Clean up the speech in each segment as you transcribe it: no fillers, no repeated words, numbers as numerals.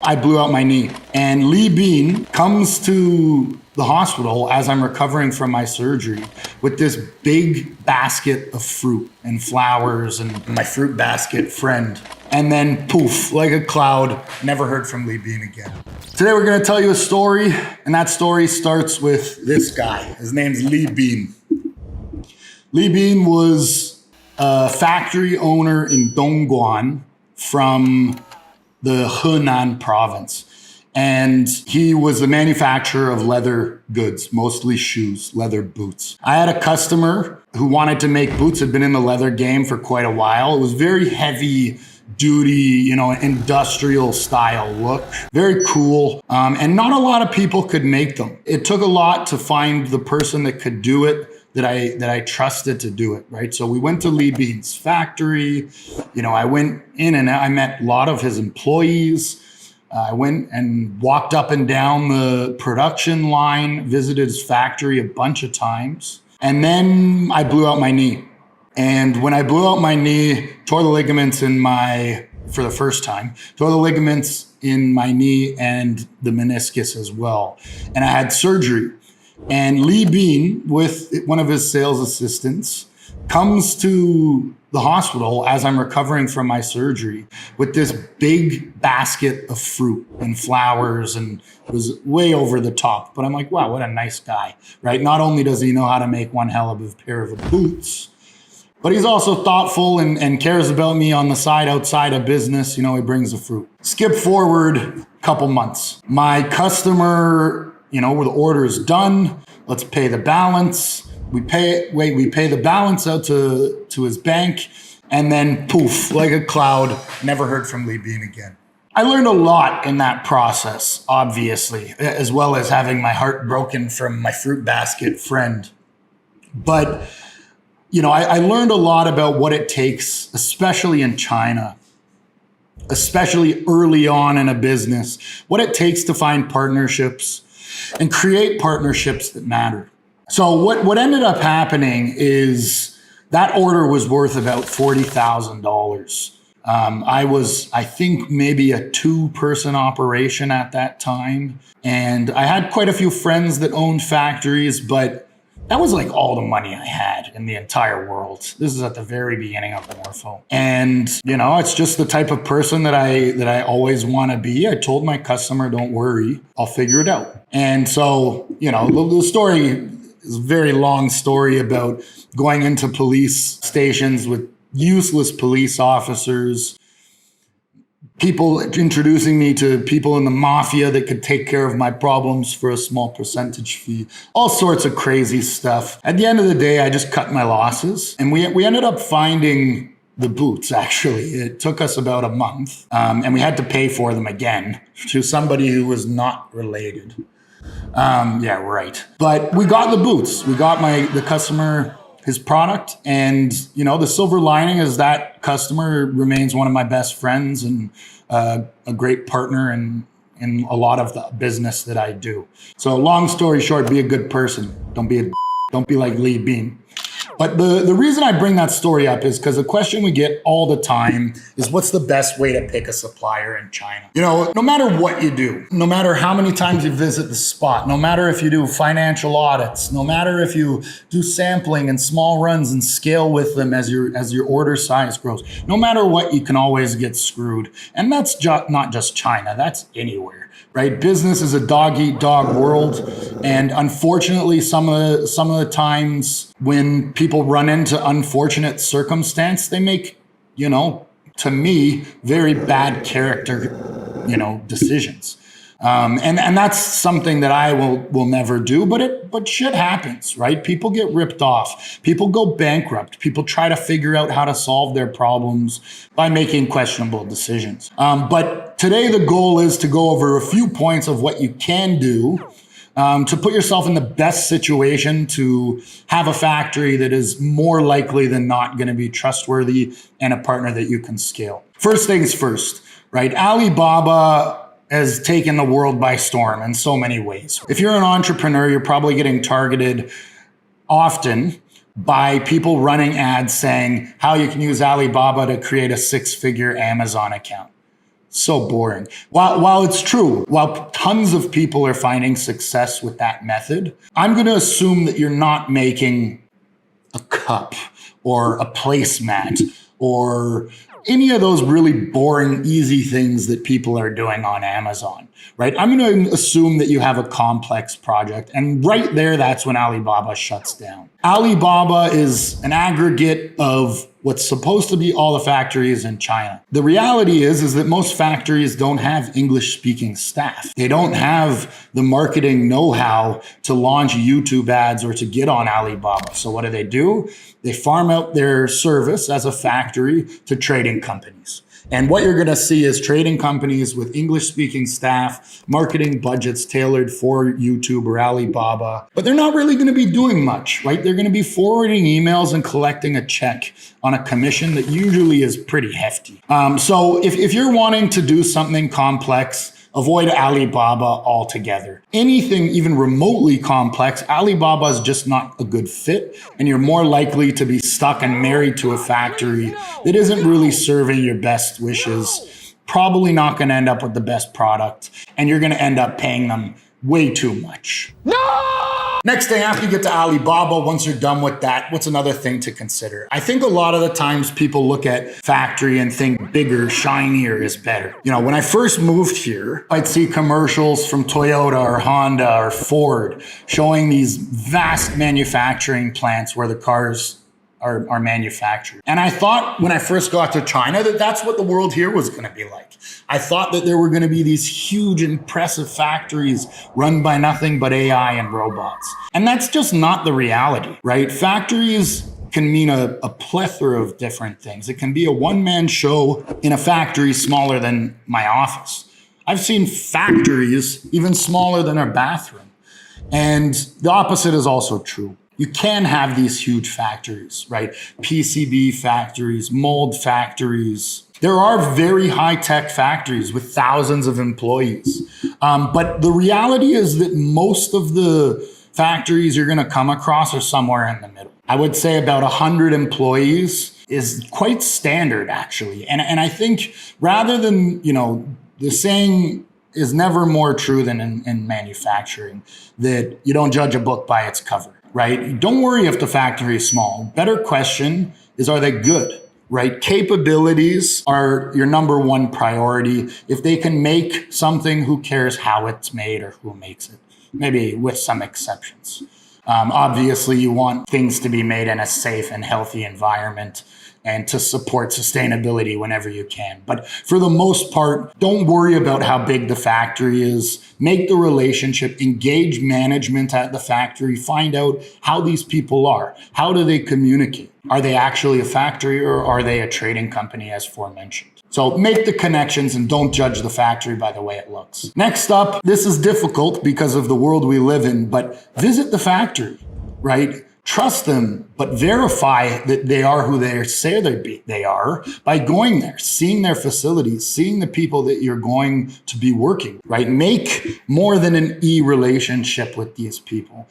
I blew out my knee. And Lee Bean comes to the hospital as I'm recovering from my surgery with this big basket of fruit and flowers and my fruit basket friend. And then poof, like a cloud, never heard from Lee Bean again. Today we're gonna tell you a story, and that story starts with this guy. His name's Lee Bean. Lee Bean was a factory owner in Dongguan from the Henan province. And he was the manufacturer of leather goods, mostly shoes, leather boots. I had a customer who wanted to make boots, had been in the leather game for quite a while. It was very heavy duty, industrial style look, very cool. And not a lot of people could make them. It took a lot to find the person that could do it, that I trusted to do it, right? So we went to Lee Bean's factory. I went in and I met a lot of his employees. I went and walked up and down the production line, visited his factory a bunch of times. And then I blew out my knee. And when I blew out my knee, tore the ligaments for the first time, tore the ligaments in my knee and the meniscus as well. And I had surgery. And Lee Bean, with one of his sales assistants, comes to the hospital as I'm recovering from my surgery with this big basket of fruit and flowers, and it was way over the top. But I'm like, wow, what a nice guy, right? Not only does he know how to make one hell of a pair of boots, but he's also thoughtful and cares about me on the side outside of business. He brings the fruit. Skip forward a couple months. My customer, where the order is done, let's pay the balance. We pay the balance out to his bank, and then poof, like a cloud, never heard from Lee Bean again. I learned a lot in that process, obviously, as well as having my heart broken from my fruit basket friend. But, I learned a lot about what it takes, especially in China, especially early on in a business, what it takes to find partnerships and create partnerships that matter. So what ended up happening is that order was worth about $40,000. I think maybe a 2-person operation at that time. And I had quite a few friends that owned factories, but that was like all the money I had in the entire world. This is at the very beginning of Morpho. And, it's just the type of person that I always want to be. I told my customer, don't worry, I'll figure it out. And so, the story is a very long story about going into police stations with useless police officers, people introducing me to people in the mafia that could take care of my problems for a small percentage fee, all sorts of crazy stuff. At the end of the day, I just cut my losses, and we ended up finding the boots, actually. It took us about a month, and we had to pay for them again to somebody who was not related. Yeah, right. But we got the boots. We got the customer his product, and the silver lining is that customer remains one of my best friends and a great partner in a lot of the business that I do. So long story short, be a good person. Don't be like Lee Bean. But the reason I bring that story up is because the question we get all the time is, what's the best way to pick a supplier in China? No matter what you do, no matter how many times you visit the spot, no matter if you do financial audits, no matter if you do sampling and small runs and scale with them as your order size grows, no matter what, you can always get screwed. And that's not just China, that's anywhere. Right? Business is a dog-eat-dog world. And unfortunately, some of the times when people run into unfortunate circumstance, they make, to me, very bad character, decisions. And that's something that I will never do, but shit happens, right? People get ripped off. People go bankrupt. People try to figure out how to solve their problems by making questionable decisions. But today the goal is to go over a few points of what you can do to put yourself in the best situation to have a factory that is more likely than not going to be trustworthy and a partner that you can scale. First things first, right? Alibaba has taken the world by storm in so many ways. If you're an entrepreneur, you're probably getting targeted often by people running ads saying how you can use Alibaba to create a 6-figure Amazon account. So boring. While it's true, while tons of people are finding success with that method, I'm going to assume that you're not making a cup or a placemat or any of those really boring, easy things that people are doing on Amazon, right? I'm going to assume that you have a complex project. And right there, that's when Alibaba shuts down. Alibaba is an aggregate of what's supposed to be all the factories in China. The reality is that most factories don't have English-speaking staff. They don't have the marketing know-how to launch YouTube ads or to get on Alibaba. So what do? They farm out their service as a factory to trading companies. And what you're going to see is trading companies with English-speaking staff, marketing budgets tailored for YouTube or Alibaba, but they're not really going to be doing much, right? They're going to be forwarding emails and collecting a check on a commission that usually is pretty hefty. So if you're wanting to do something complex, avoid Alibaba altogether. Anything even remotely complex, Alibaba is just not a good fit, and you're more likely to be stuck and married to a factory that isn't really serving your best wishes, probably not going to end up with the best product, and you're going to end up paying them way too much. No! Next thing, after you get to Alibaba, once you're done with that, what's another thing to consider? I think a lot of the times people look at factory and think bigger, shinier is better. You know, when I first moved here, I'd see commercials from Toyota or Honda or Ford showing these vast manufacturing plants where the cars are manufactured. And I thought when I first got to China that that's what the world here was going to be like. I thought that there were going to be these huge, impressive factories run by nothing but AI and robots. And that's just not the reality, right? Factories can mean a plethora of different things. It can be a one-man show in a factory smaller than my office. I've seen factories even smaller than our bathroom. And the opposite is also true. You can have these huge factories, right? PCB factories, mold factories. There are very high-tech factories with thousands of employees. But the reality is that most of the factories you're going to come across are somewhere in the middle. I would say about 100 employees is quite standard, actually. And I think rather than, the saying is never more true than in manufacturing, that you don't judge a book by its cover. Right? Don't worry if the factory is small. Better question is, are they good? Right? Capabilities are your number one priority. If they can make something, who cares how it's made or who makes it? Maybe with some exceptions. Obviously, you want things to be made in a safe and healthy environment and to support sustainability whenever you can. But for the most part, don't worry about how big the factory is. Make the relationship, engage management at the factory, find out how these people are. How do they communicate? Are they actually a factory or are they a trading company as aforementioned? So make the connections and don't judge the factory by the way it looks. Next up, this is difficult because of the world we live in, but visit the factory, right? Trust them, but verify that they are who they say they are by going there, seeing their facilities, seeing the people that you're going to be working, right? Make more than an relationship with these people.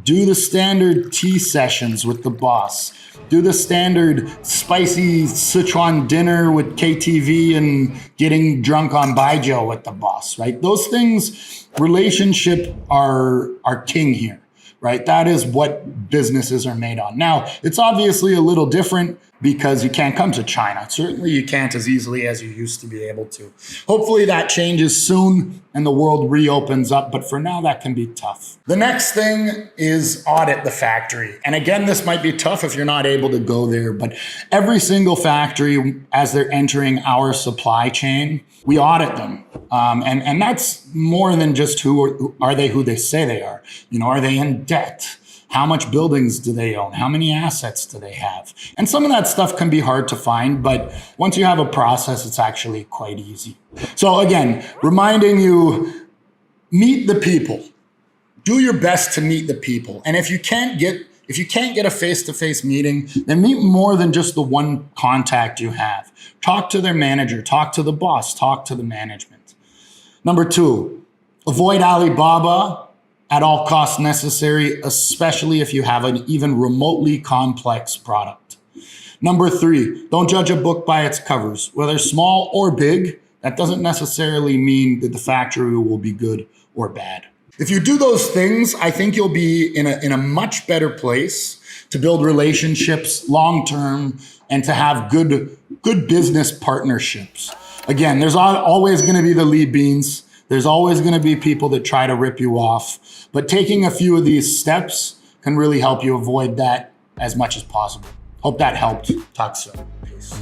Do the standard tea sessions with the boss. Do the standard spicy Sichuan dinner with KTV and getting drunk on Baijiu with the boss, right? Those things, relationship are king here. Right? That is what businesses are made on. Now, it's obviously a little different because you can't come to China. Certainly you can't as easily as you used to be able to. Hopefully that changes soon and the world reopens up, but for now that can be tough. The next thing is audit the factory. And again, this might be tough if you're not able to go there, but every single factory, as they're entering our supply chain, we audit them. And that's more than just who they say they are. Are they in debt? How much buildings do they own? How many assets do they have? And some of that stuff can be hard to find, but once you have a process, it's actually quite easy. So again, reminding you, meet the people. Do your best to meet the people. And if you can't get a face-to-face meeting, then meet more than just the one contact you have. Talk to their manager, talk to the boss, talk to the management. Number 2, avoid Alibaba at all costs necessary, especially if you have an even remotely complex product. Number 3, don't judge a book by its covers. Whether small or big, that doesn't necessarily mean that the factory will be good or bad. If you do those things, I think you'll be in a much better place to build relationships long-term and to have good business partnerships. Again, there's always going to be the lead beans. There's always going to be people that try to rip you off. But taking a few of these steps can really help you avoid that as much as possible. Hope that helped. Talk soon. Peace.